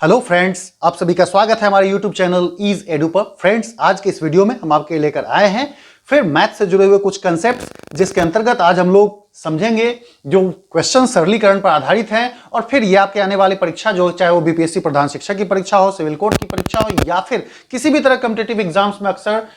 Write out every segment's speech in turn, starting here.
Hello friends, आप सभी का स्वागत है हमारे YouTube चैनल ईज एडू पर। फ्रेंड्स, आज के इस वीडियो में हम आपके लेकर आए हैं फिर मैथ से जुड़े हुए कुछ कंसेप्ट, जिसके अंतर्गत आज हम लोग समझेंगे जो क्वेश्चन सरलीकरण पर आधारित हैं और फिर ये आपके आने वाली परीक्षा, जो चाहे वो बीपीएससी प्रधान शिक्षक की परीक्षा हो, सिविल कोर्ट की परीक्षा हो या फिर किसी भी तरह कॉम्पिटिटिव एग्जाम्स में अक्सर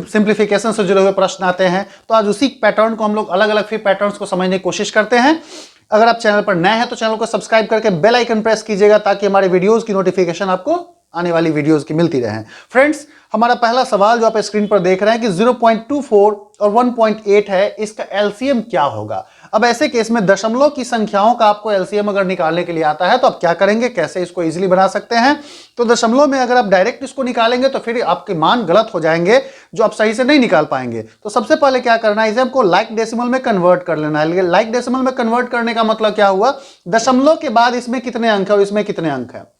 सिंप्लीफिकेशन से जुड़े हुए प्रश्न आते हैं। तो आज उसी पैटर्न को हम लोग अलग अलग फिर पैटर्न्स को समझने की कोशिश करते हैं। अगर आप चैनल पर नए हैं तो चैनल को सब्सक्राइब करके बेल आइकन प्रेस कीजिएगा ताकि हमारे वीडियोस की नोटिफिकेशन आपको आने वाली वीडियोस की मिलती रहे। फ्रेंड्स, हमारा पहला सवाल जो आप स्क्रीन पर देख रहे हैं कि 0.24 और 1.8 है, इसका एलसीएम क्या होगा। अब ऐसे केस में दशमलव की संख्याओं का आपको एलसीएम अगर निकालने के लिए आता है तो आप क्या करेंगे, कैसे इसको इजीली बना सकते हैं। तो दशमलव में अगर आप डायरेक्ट इसको निकालेंगे तो फिर आपके मान गलत हो जाएंगे, जो आप सही से नहीं निकाल पाएंगे। तो सबसे पहले क्या करना है, इसे हमको लाइक डेसिमल में कन्वर्ट कर लेना है। लाइक डेसिमल में कन्वर्ट करने का मतलब क्या हुआ, दशमलव के बाद इसमें कितने अंक है और इसमें कितने अंक है।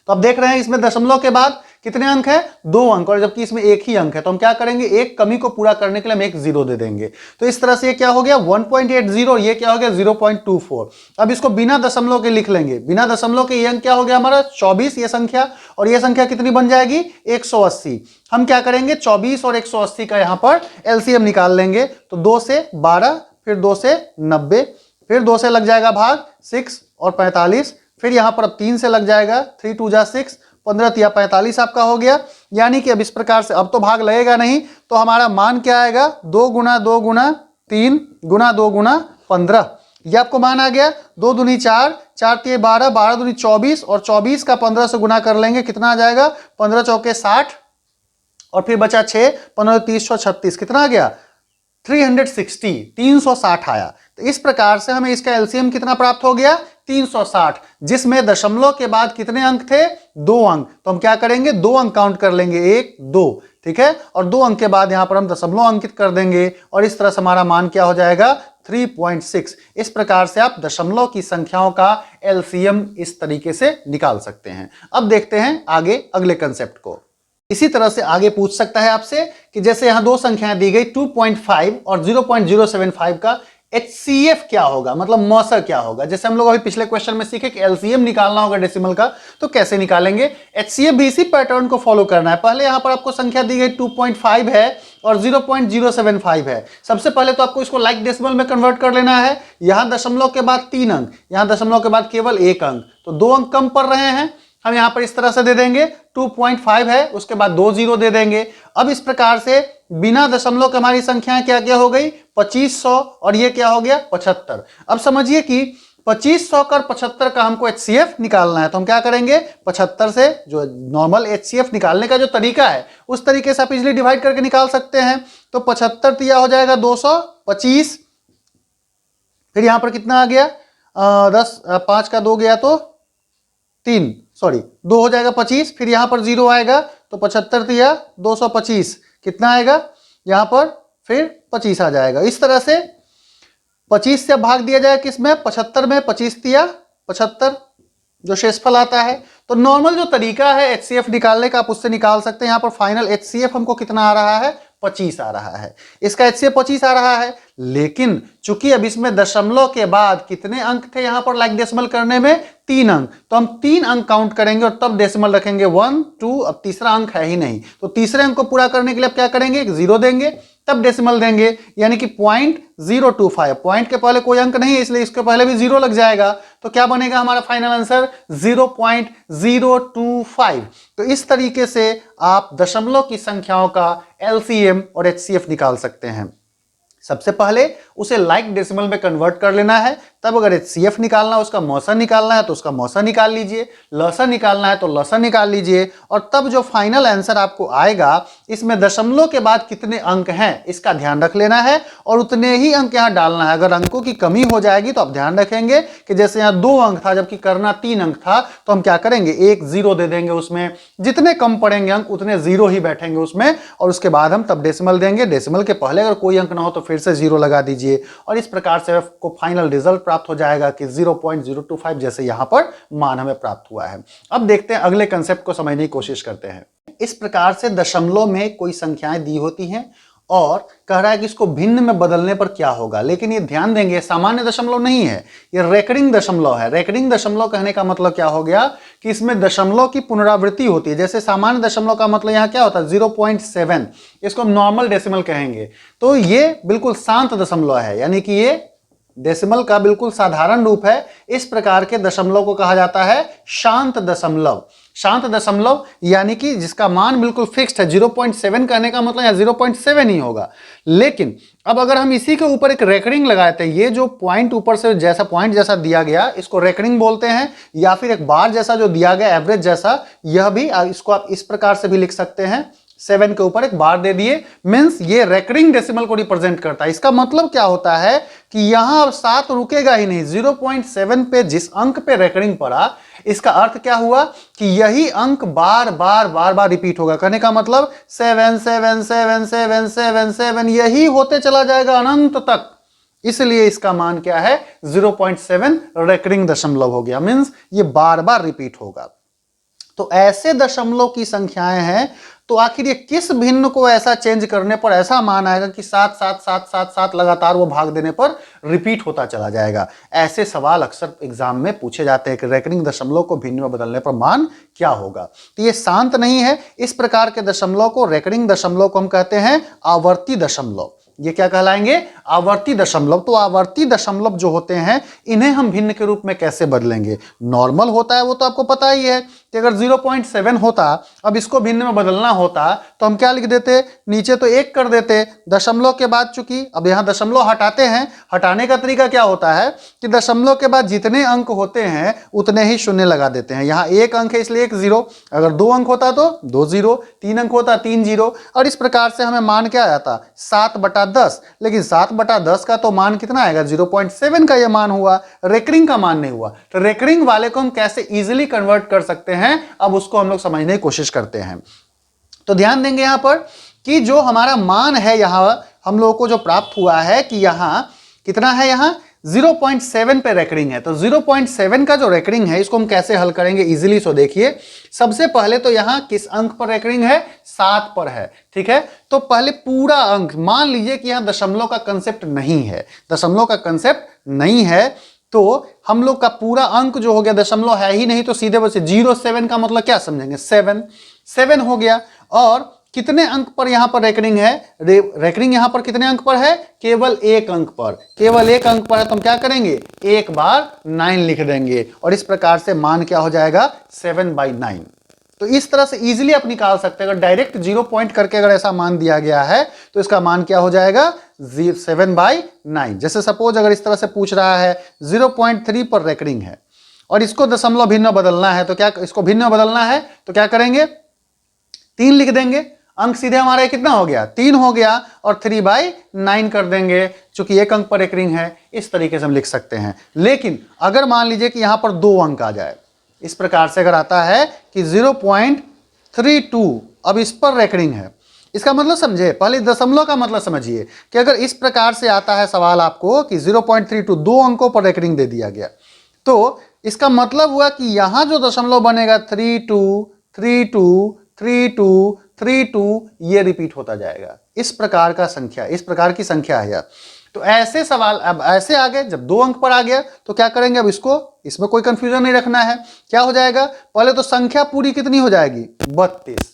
तो आप देख रहे हैं इसमें दशमलव के बाद कितने अंक है, 2 अंक, और जबकि इसमें एक ही अंक है। तो हम क्या करेंगे, एक कमी को पूरा करने के लिए हम एक 0 दे देंगे। तो इस तरह से ये क्या हो गया 1.80, ये क्या हो गया 0.24। अब इसको बिना दशमलव के लिख लेंगे। बिना दशमलव के ये अंक क्या हो गया हमारा 24, ये संख्या, और ये संख्या कितनी बन जाएगी 180। हम क्या करेंगे 24 और 180 का यहां पर एलसीएम निकाल लेंगे। तो 2 से 12, फिर 2 से 90, फिर 2 से लग जाएगा भाग 6 और 45, फिर यहां पर अब 3 से लग जाएगा, 3 2 जा 6, 15 तिया 45 आपका हो गया। यानी कि अब इस प्रकार से अब तो भाग लगेगा नहीं, तो हमारा मान क्या आएगा 2 गुना 2 गुना 3 गुना 2 गुना 15। ये आपको मान आ गया। 2 दूनी 4, 4 तिये 12, 12 दूनी 24, और 24 का 15 से गुना कर लेंगे, कितना आ जाएगा 15 चौके 60, और फिर बचा 6, 15 30 36, कितना आ गया 360, 360 आया। तो इस प्रकार से हमें इसका एलसीएम कितना प्राप्त हो गया 360, जिसमें दशमलव के बाद कितने अंक थे 2 अंक। तो हम क्या करेंगे 2 अंक काउंट कर लेंगे, 1 2, ठीक है, और 2 अंक के बाद यहां पर हम दशमलव अंकित कर देंगे, और इस तरह से हमारा मान क्या हो जाएगा 3.6। इस प्रकार से आप दशमलव की संख्याओं का एलसीएम इस तरीके से निकाल सकते हैं। अब देखते हैं आगे अगले कंसेप्ट को। इसी तरह से आगे पूछ सकता है आपसे कि जैसे यहां 2 संख्याएं दी गई 2.5 और 0.075 का एचसीएफ क्या होगा, मतलब मौसर क्या होगा। जैसे हम लोग अभी पिछले क्वेश्चन में सीखे कि एलसीएम निकालना होगा डेसिमल का, तो कैसे निकालेंगे। एचसीएफ भी इसी पैटर्न को फॉलो करना है। पहले यहां पर आपको संख्या दी गई 2.5 है और 0.075 है। सबसे पहले तो आपको इसको लाइक डेसिमल में कन्वर्ट कर लेना है। यहां दशमलव के बाद 3 अंक, यहां दशमलव के बाद केवल 1 अंक, तो 2 अंक कम पड़ रहे हैं। हम यहां पर इस तरह से दे देंगे 2.5 है, उसके बाद 2 0 दे देंगे। अब इस प्रकार से बिना दशमलव के हमारी संख्याएं क्या क्या हो गई 2500, और ये क्या हो गया 75। अब समझिए कि 2500 कर 75 का हमको एचसीएफ निकालना है। तो हम क्या करेंगे 75 से, जो नॉर्मल एचसीएफ निकालने का जो तरीका है उस तरीके से आप इजीली डिवाइड करके निकाल सकते हैं। तो 75 तिया हो जाएगा 225, फिर यहां पर कितना आ गया 10, 5 का 2 गया तो 3, सॉरी 2 हो जाएगा 25, फिर यहां पर 0 आएगा, तो 75 तिया 225, कितना आएगा यहां पर फिर 25 आ जाएगा। इस तरह से 25 से भाग दिया जाए किसमें 75 में, 25 तिया 75 जो शेषफल आता है। तो नॉर्मल जो तरीका है एचसीएफ निकालने का आप उससे निकाल सकते हैं। यहां पर फाइनल एचसीएफ हमको कितना आ रहा है 25 आ रहा है, इसका एचसीएफ 25 आ रहा है। लेकिन चूंकि अब इसमें दशमलव के बाद कितने अंक थे यहां पर लाइक डेसिमल करने में 3 अंक, तो हम 3 अंक काउंट करेंगे और तब डेसिमल रखेंगे 1 2। अब तीसरा अंक है ही नहीं, तो तीसरे अंक को पूरा करने के लिए अब क्या करेंगे एक 0 देंगे, तब डेसिमल देंगे, यानी कि 0.025। पॉइंट के पहले कोई अंक नहीं है, इसलिए इसके पहले भी 0 लग जाएगा। तो क्या बनेगा हमारा फाइनल आंसर 0.025। तो इस तरीके से आप दशमलव की संख्याओं का एलसीएम और एचसीएफ निकाल सकते हैं। सबसे पहले उसे लाइक डेसिमल में कन्वर्ट कर लेना है, तब अगर एचसीएफ निकालना है, उसका मौसा निकालना है तो उसका मौसा निकाल लीजिए, लसा निकालना है तो लसा निकाल लीजिए, और तब जो फाइनल आंसर आपको आएगा इसमें दशमलव के बाद कितने अंक हैं इसका ध्यान रख लेना है और उतने ही अंक यहां डालना है। अगर अंकों की कमी हो जाएगी तो आप ध्यान रखेंगे कि जैसे यहां 2 अंक था जबकि करना 3 अंक था, तो हम क्या करेंगे एक 0 दे देंगे उसमें, जितने कम पड़ेंगे अंक उतने 0 ही बैठेंगे उसमें, और उसके बाद हम तब डेसिमल देंगे। डेसिमल के पहले अगर कोई अंक ना हो तो फिर से 0 लगा दीजिए, और इस प्रकार से आपको फाइनल रिजल्ट प्राप्त हो जाएगा कि 0.025 जैसे यहां पर मान हमें प्राप्त हुआ है। अब देखते हैं अगले कंसेप्ट को समझने की कोशिश करते हैं। इस प्रकार से दशमलव में कोई संख्याएं दी होती हैं और कह रहा है कि इसको भिन्न में बदलने पर क्या होगा। लेकिन ये ध्यान देंगे सामान्य दशमलव नहीं है, ये रेकरिंग दशमलव है। रेकरिंग दशमलव कहने का मतलब क्या हो गया कि इसमें दशमलव की पुनरावृत्ति होती है। जैसे सामान्य दशमलव का मतलब यहां क्या होता है 0.7, इसको हम नॉर्मल डेसिमल कहेंगे। तो ये बिल्कुल शांत दशमलव है, यानी कि ये डेसिमल का बिल्कुल साधारण रूप है। इस प्रकार के दशमलव को कहा जाता है शांत दशमलव। शांत दशमलव यानी कि जिसका मान बिल्कुल फिक्स्ड है। 0.7 कहने का मतलब यहाँ 0.7 ही होगा। लेकिन अब अगर हम इसी के ऊपर एक रेकरिंग लगाते हैं, ये जो पॉइंट ऊपर से जैसा पॉइंट जैसा दिया गया इसको रेकरिंग बोलते हैं, या फिर एक बार जैसा जो दिया गया एवरेज जैसा, यह भी इसको आप इस प्रकार से भी लिख सकते हैं। 7 के ऊपर एक बार दे दिए, मींस ये रेकरिंग डेसिमल को रिप्रेजेंट करता है। इसका मतलब क्या होता है कि यहां अब 7 रुकेगा ही नहीं। 0.7 पे जिस अंक पे रेकरिंग पड़ा, इसका अर्थ क्या हुआ कि यही अंक बार बार रिपीट होगा। कहने का मतलब 7 7 7 7 7 7 यही होते चला जाएगा अनंत तक। इसलिए इसका मान क्या है 0.7 रेकरिंग दशमलव हो गया, मींस ये बार बार रिपीट होगा। तो ऐसे दशमलव की संख्याएं हैं, तो आखिर ये किस भिन्न को ऐसा चेंज करने पर ऐसा मान आएगा कि 7 7 7 7 7 लगातार वो भाग देने पर रिपीट होता चला जाएगा। ऐसे सवाल अक्सर एग्जाम में पूछे जाते हैं कि रेकरिंग दशमलव को भिन्न में बदलने पर मान क्या होगा। तो ये शांत नहीं है। इस प्रकार के दशमलव को, रेकरिंग दशमलव को हम कहते हैं आवर्ती दशमलव। ये क्या कहलाएंगे? आवर्ती दशमलव। तो आवर्ती दशमलव जो होते हैं इन्हें हम भिन्न के रूप में कैसे बदलेंगे? नॉर्मल होता है वो तो आपको पता ही है कि अगर 0.7 होता, अब इसको भिन्न में बदलना होता तो हम क्या लिख देते? नीचे तो 1 कर देते, दशमलव के बाद चूंकि अब यहां दशमलव हटाते हैं, हटाने का तरीका क्या होता है कि दशमलव के बाद जितने अंक होते हैं उतने ही शून्य लगा देते हैं। यहां 1 अंक है इसलिए 1 0, अगर 2 अंक होता तो 2 0, 3 अंक होता 3 0, और इस प्रकार से हमें मान क्या आता 7/10। लेकिन 7/10 का तो मान कितना आएगा? 0.7 का यह मान हुआ, रेकरिंग का मान नहीं हुआ। तो रेकरिंग वाले को हम कैसे इजीली कन्वर्ट कर सकते हैं, अब उसको हम लोग समझने की कोशिश करते हैं। तो ध्यान देंगे यहां पर कि जो हमारा मान है यहां हम लोगों को जो प्राप्त हुआ है कि यहां कितना है, यहां 0.7 पे रेकरिंग है। तो 0.7 का जो रेकरिंग है इसको हम कैसे हल करेंगे इजीली? सो देखिए, सबसे पहले तो यहां किस अंक पर रेकरिंग है? 7 पर है, ठीक है। तो पहले पूरा अंक, मान लीजिए कि यहां दशमलव का कंसेप्ट नहीं है, दशमलव का कंसेप्ट नहीं है, तो हम लोग का पूरा अंक जो हो गया दशमलव है ही नहीं, तो सीधे बस 0.7 का मतलब क्या समझेंगे? 7 हो गया। और कितने अंक पर यहां पर रेकरिंग है? रेकरिंग यहां पर कितने अंक पर है? केवल 1 अंक पर, केवल 1 अंक पर है। तो हम क्या करेंगे? 1 बार 9 लिख देंगे, और इस प्रकार से मान क्या हो जाएगा? 7/9। तो इस तरह से इजीली आप निकाल सकते हैं। अगर डायरेक्ट 0 पॉइंट करके अगर ऐसा मान दिया गया है तो इसका मान क्या हो जाएगा? 7/9। जैसे सपोज अगर इस तरह से पूछ रहा है 0.3 पर रेकरिंग है और इसको दशमलव भिन्न बदलना है, तो क्या इसको भिन्न बदलना है तो क्या करेंगे? 3 लिख देंगे, अंक सीधे हमारा कितना हो गया? 3 हो गया, और 3/9 कर देंगे, चूंकि 1 अंक पर रेकरिंग है। इस तरीके से हम लिख सकते हैं। लेकिन अगर मान लीजिए कि यहां पर 2 अंक आ जाए, इस प्रकार से अगर आता है कि 0.32, अब इस पर रेकरिंग है, इसका मतलब समझे, पहले दशमलव का मतलब समझिए कि अगर इस प्रकार से आता है सवाल आपको कि 0.32 2 अंकों पर रेकरिंग दे दिया गया, तो इसका मतलब हुआ कि यहां जो दशमलव बनेगा 32 32 32 32, ये रिपीट होता जाएगा। इस प्रकार का संख्या, इस प्रकार की संख्या है यह। तो ऐसे सवाल अब ऐसे आ गए, जब 2 अंक पर आ गया तो क्या करेंगे? अब इसको, इसमें कोई कंफ्यूजन नहीं रखना है। क्या हो जाएगा? पहले तो संख्या पूरी कितनी हो जाएगी? 32।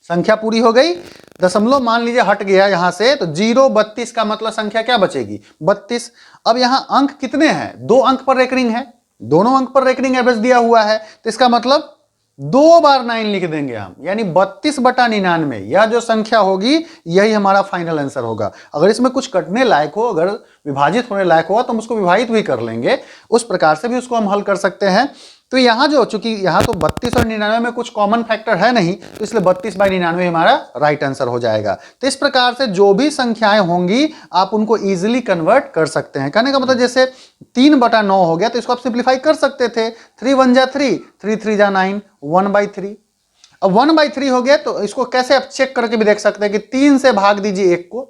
संख्या पूरी हो गई, दशमलव मान लीजिए हट गया यहां से, तो 0.32 का मतलब संख्या क्या बचेगी? 32। अब यहां अंक कितने हैं? 2 अंक पर रेकरिंग है, दोनों अंक पर रेकरिंग एवरेज दिया हुआ है, तो इसका मतलब 2 बार 9 लिख देंगे हम, यानी 32/99। यह जो संख्या होगी यही हमारा फाइनल आंसर होगा। अगर इसमें कुछ कटने लायक हो, अगर विभाजित होने लायक हो, तो हम उसको विभाजित भी कर लेंगे, उस प्रकार से भी उसको हम हल कर सकते हैं। तो यहां जो, चूंकि यहां तो 32 और 99 में कुछ कॉमन फैक्टर है नहीं, तो इसलिए 32/99 हमारा राइट आंसर हो जाएगा। तो इस प्रकार से जो भी संख्याएं होंगी आप उनको इजीली कन्वर्ट कर सकते हैं। कहने का मतलब जैसे 3/9 हो गया, तो इसको आप सिंप्लीफाई कर सकते थे। 3 1 जा 3, 3 3 जा 9, 1/3। अब 1/3 हो गया, तो इसको कैसे आप चेक करके भी देख सकते हैं कि 3 से भाग दीजिए 1 को,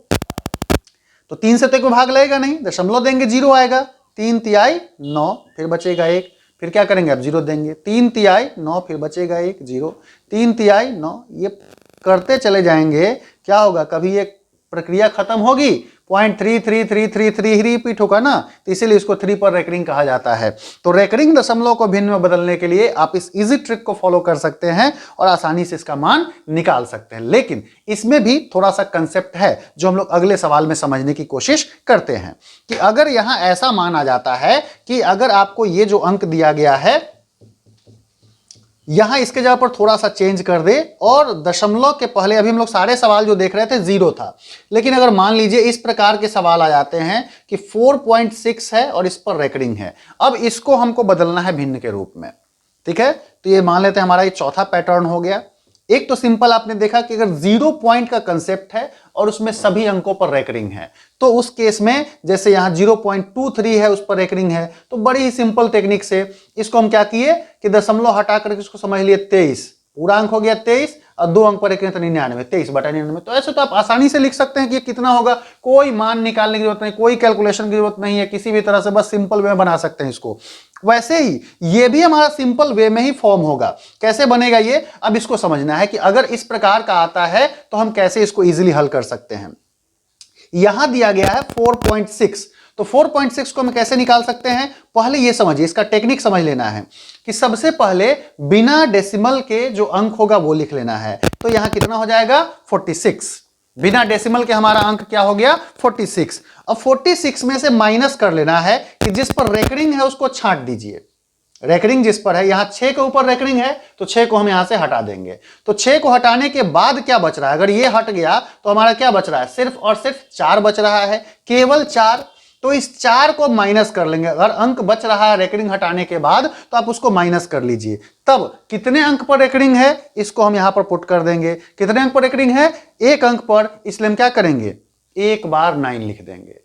तो 3 से तो 1 को भाग लगेगा नहीं, दशमलव देंगे 0 आएगा। 3 तिहाई 9, फिर बचेगा 1, फिर क्या करेंगे? अब 0 देंगे। 3 तिहाई 9, फिर बचेगा 1, 0। 3 तिहाई 9, ये करते चले जाएंगे। क्या होगा? कभी ये प्रक्रिया खत्म होगी, 0.33333 ही रिपीट होगा ना, तो इसीलिए इसको 3 पर रेकरिंग कहा जाता है। तो रेकरिंग दशमलव को भिन्न में बदलने के लिए आप इस इजी ट्रिक को फॉलो कर सकते हैं और आसानी से इसका मान निकाल सकते हैं। लेकिन इसमें भी थोड़ा सा कंसेप्ट है जो हम लोग अगले सवाल में समझने की कोशिश करते हैं कि अगर यहां ऐसा मान आ जाता है कि अगर आपको ये जो अंक दिया गया है यहां इसके जगह पर थोड़ा सा चेंज कर दे और दशमलव के पहले, अभी हम लोग सारे सवाल जो देख रहे थे 0 था, लेकिन अगर मान लीजिए इस प्रकार के सवाल आ जाते हैं कि 4.6 है और इस पर रेकरिंग है, अब इसको हमको बदलना है भिन्न के रूप में, ठीक है। तो ये मान लेते हैं हमारा ये चौथा पैटर्न हो गया। एक तो सिंपल आपने देखा कि अगर 0 पॉइंट का कंसेप्ट है और उसमें सभी अंकों पर रेकरिंग है, तो उस केस में जैसे यहां 0.23 है उस पर रेकरिंग है, तो बड़ी ही सिंपल टेक्निक से इसको हम क्या किए कि दशमलव हटा करके इसको समझ लिए 23, पूरा अंक हो गया 23 और 2 अंक पर रेकरिंग तो 99, 23/99। तो ऐसे तो आप आसानी से लिख सकते हैं कि कितना होगा, कोई मान निकालने की जरूरत नहीं, कोई कैलकुलेशन की जरूरत नहीं है, किसी भी तरह से बस सिंपल वे में बना सकते हैं इसको। वैसे ही ये भी हमारा सिंपल वे में ही फॉर्म होगा। कैसे बनेगा ये, अब इसको समझना है कि अगर इस प्रकार का आता है तो हम कैसे इसको इजीली हल कर सकते हैं। यहां दिया गया है 4.6, तो 4.6 को हम कैसे निकाल सकते हैं, पहले ये समझिए, इसका टेक्निक समझ लेना है कि सबसे पहले बिना डेसिमल के जो अंक होगा वो लिख लेना है। तो यहां कितना हो जाएगा 46, बिना डेसिमल के हमारा अंक क्या हो गया 46। अब 46 में से माइनस कर लेना है कि जिस पर रेकरिंग है उसको छांट दीजिए। रेकरिंग जिस पर है, यहां 6 के ऊपर रेकरिंग है तो 6 को हम यहां से हटा देंगे। तो 6 को हटाने के बाद क्या बच रहा है, अगर ये हट गया तो हमारा क्या बच रहा है, सिर्फ और सिर्फ 4 बच रहा है, केवल 4। तो इस 4 को माइनस कर लेंगे, अगर अंक बच रहा है रेकरिंग हटाने के बाद तो आप उसको माइनस कर लीजिए। तब कितने अंक पर रेकरिंग है इसको हम यहां पर पुट कर देंगे, कितने अंक पर रेकरिंग है, 1 अंक पर, इसलिए हम क्या करेंगे 1 बार 9 लिख देंगे।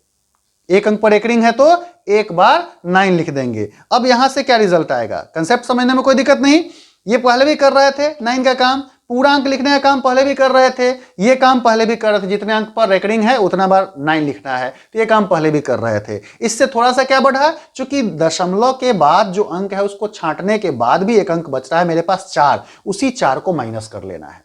1 अंक पर रेकरिंग है तो 1 बार 9 लिख देंगे। अब यहां से क्या रिजल्ट आएगा, कंसेप्ट समझने में कोई दिक्कत नहीं, ये पहले भी कर रहे थे 9 का काम, पूरा अंक लिखने का काम पहले भी कर रहे थे, ये काम पहले भी कर रहे थे, जितने अंक पर रेकरिंग है उतना बार 9 लिखना है, तो ये काम पहले भी कर रहे थे। इससे थोड़ा सा क्या बढ़ा, चूंकि दशमलव के बाद जो अंक है उसको छांटने के बाद भी 1 अंक बच रहा है मेरे पास 4, उसी 4 को माइनस कर लेना है।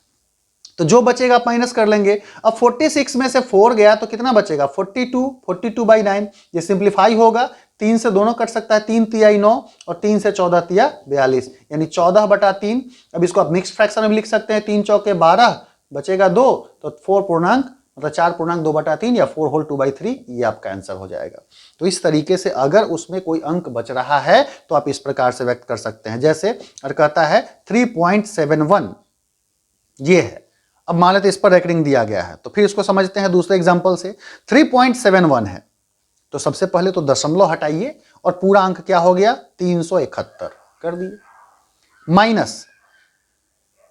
तो जो बचेगा आप माइनस कर लेंगे। अब 46 में से 4 गया तो कितना बचेगा 42, 42/9, ये सिंप्लीफाई होगा, 3 से दोनों कट सकता है, 3 तिया 9 और 3 से 14 तिया 42, यानी 14/3। अब इसको आप मिक्स फ्रैक्शन में लिख सकते हैं, 3 चौके 12 बचेगा 2, तो 4 पूर्णांक मतलब 4 पूर्णांक 2/3 या 4 होल 2/3, ये आपका आंसर हो जाएगा। तो इस तरीके से अगर उसमें कोई अंक बच रहा है तो आप इस प्रकार से व्यक्त कर सकते हैं। जैसे और कहता है 3.71 ये है, अब मान लेते इस पर रेकरिंग दिया गया है, तो फिर इसको समझते हैं दूसरे एग्जांपल से। 3.71 है तो सबसे पहले तो दशमलव हटाइए और पूरा अंक क्या हो गया 371 कर दिए, माइनस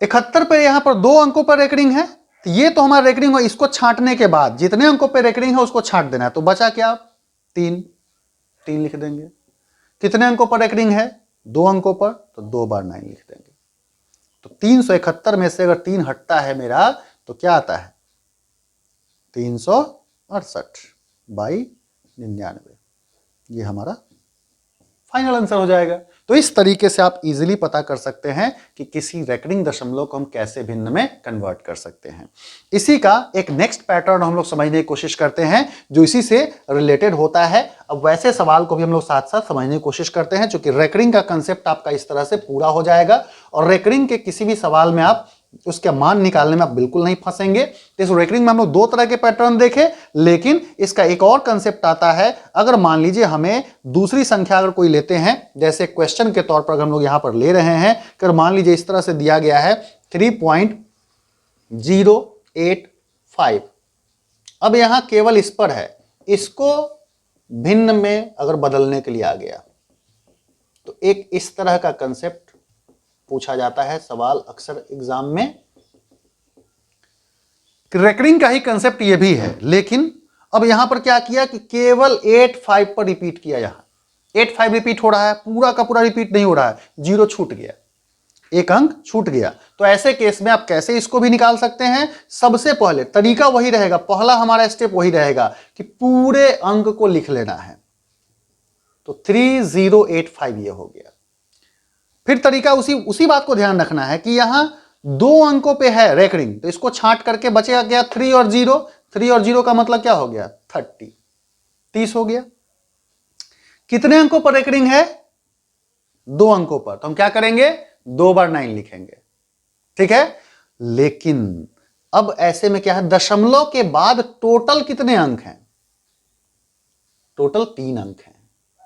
71 पे यहां पर 2 अंकों पर रेकरिंग है, तो ये तो हमारा रेकरिंग हो, इसको छांटने के बाद जितने अंकों पर रेकरिंग है उसको छांट देना है, तो बचा क्या 3 लिख देंगे। कितने अंकों पर रेकरिंग है 2 अंकों पर, तो 2 बार 9 लिख देंगे। तो 371 में से अगर 3 हटता है मेरा तो क्या आता है 368/99, ये हमारा फाइनल आंसर हो जाएगा। तो इस तरीके से आप इजीली पता कर सकते हैं कि किसी रेकरिंग दशमलव को हम कैसे भिन्न में कन्वर्ट कर सकते हैं। इसी का एक नेक्स्ट पैटर्न हम लोग समझने की कोशिश करते हैं जो इसी से रिलेटेड होता है। अब वैसे सवाल को भी हम लोग साथ साथ समझने की कोशिश करते हैं, चूंकि रेकरिंग का कंसेप्ट आपका इस तरह से पूरा हो जाएगा और रेकरिंग के किसी भी सवाल में आप उसका मान निकालने में आप बिल्कुल नहीं फंसेंगे। तो इस रेकरिंग में हम लोग 2 तरह के पैटर्न देखे, लेकिन इसका एक और कंसेप्ट आता है, अगर मान लीजिए हमें दूसरी संख्या अगर कोई लेते हैं, जैसे क्वेश्चन के तौर पर अगर हम लोग यहां पर ले रहे हैं, अगर मान लीजिए इस तरह से दिया गया है 3.085, अब यहां केवल इस पर है, इसको भिन्न में अगर बदलने के लिए आ गया तो एक इस तरह का कंसेप्ट पूछा जाता है सवाल अक्सर एग्जाम में। रेकरिंग का ही कंसेप्ट ये भी है, लेकिन अब यहां पर क्या किया कि केवल 85 पर रिपीट किया, यहां 85 रिपीट हो रहा है, पूरा का पूरा रिपीट नहीं हो रहा है, 0 छूट गया, 1 अंक छूट गया। तो ऐसे केस में आप कैसे इसको भी निकाल सकते हैं, सबसे पहले तरीका वही रहेगा, पहला हमारा स्टेप वही रहेगा कि पूरे अंक को लिख लेना है। तो 3085 ये हो गया। फिर तरीका उसी बात को ध्यान रखना है कि यहां 2 अंकों पे है रेकरिंग, तो इसको छांट करके बचेगा क्या 3 और 0, 3 और 0 का मतलब क्या हो गया? 30, 30 हो गया। कितने अंकों पर रेकरिंग है? 2 अंकों पर, तो हम क्या करेंगे? 2 बार 9 लिखेंगे, ठीक है। लेकिन अब ऐसे में क्या है, दशमलव के बाद टोटल कितने अंक हैं? टोटल 3 अंक हैं।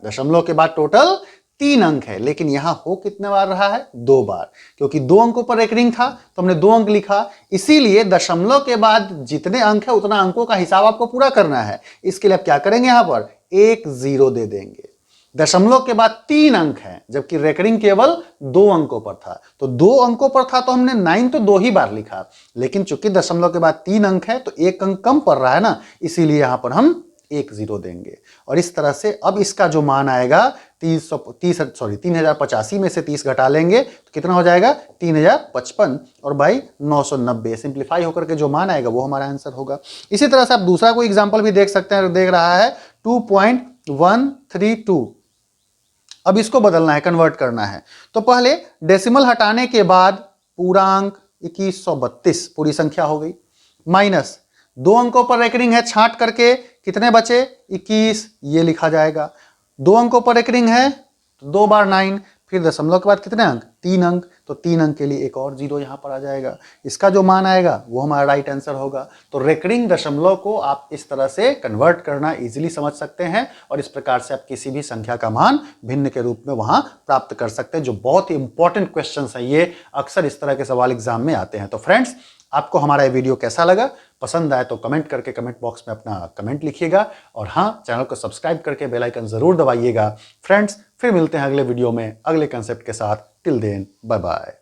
दशमलव के बाद टोटल 3 अंक है, लेकिन यहां हो कितने बार रहा है? 2 बार, क्योंकि 2 अंकों पर रेकरिंग था तो हमने 2 अंक लिखा। इसीलिए दशमलव के बाद जितने अंक है उतना अंकों का हिसाब आपको पूरा करना है। इसके लिए आप क्या करेंगे? यहां पर एक 0 दे देंगे। दशमलव के बाद 3 अंक है, जबकि रेकरिंग केवल 2 अंकों पर था, तो 2 अंकों पर था तो हमने 9 तो 2 ही बार लिखा। लेकिन चूंकि दशमलव के बाद 3 अंक है तो 1 अंक कम पड़ रहा है ना, इसीलिए यहां पर हम 1 0 देंगे। और इस तरह से अब इसका जो मान आएगा 3085 में से 30 घटा लेंगे तो कितना हो जाएगा? 3055। और भाई 990 सिंप्लीफाई होकर के जो मान आएगा वो हमारा आंसर होगा। इसी तरह से आप दूसरा कोई एग्जांपल भी देख सकते हैं, देख रहा है 2.132। अब इसको बदलना है, कन्वर्ट करना है। तो पहले डेसिमल हटाने के बाद पूर्णांक 2132 पूरी संख्या हो गई, माइनस 2 अंकों पर रेकरिंग है, छांट करके कितने बचे? 21, ये लिखा जाएगा। 2 अंकों पर रेकरिंग है तो 2 बार 9, फिर दशमलव के बाद कितने अंक? 3 अंक, तो 3 अंक के लिए एक और 0 यहां पर आ जाएगा। इसका जो मान आएगा वो हमारा राइट आंसर होगा। तो रेकरिंग दशमलव को आप इस तरह से कन्वर्ट करना इजीली समझ सकते हैं, और इस प्रकार से आप किसी भी संख्या का मान भिन्न के रूप में वहां प्राप्त कर सकते हैं, जो बहुत ही इंपॉर्टेंट क्वेश्चन है। ये अक्सर इस तरह के सवाल एग्जाम में आते हैं। तो फ्रेंड्स, आपको हमारा ये वीडियो कैसा लगा? पसंद आए तो कमेंट करके कमेंट बॉक्स में अपना कमेंट लिखिएगा, और हाँ, चैनल को सब्सक्राइब करके बेल आइकन जरूर दबाइएगा। फ्रेंड्स, फिर मिलते हैं अगले वीडियो में अगले कंसेप्ट के साथ। Till then, bye bye.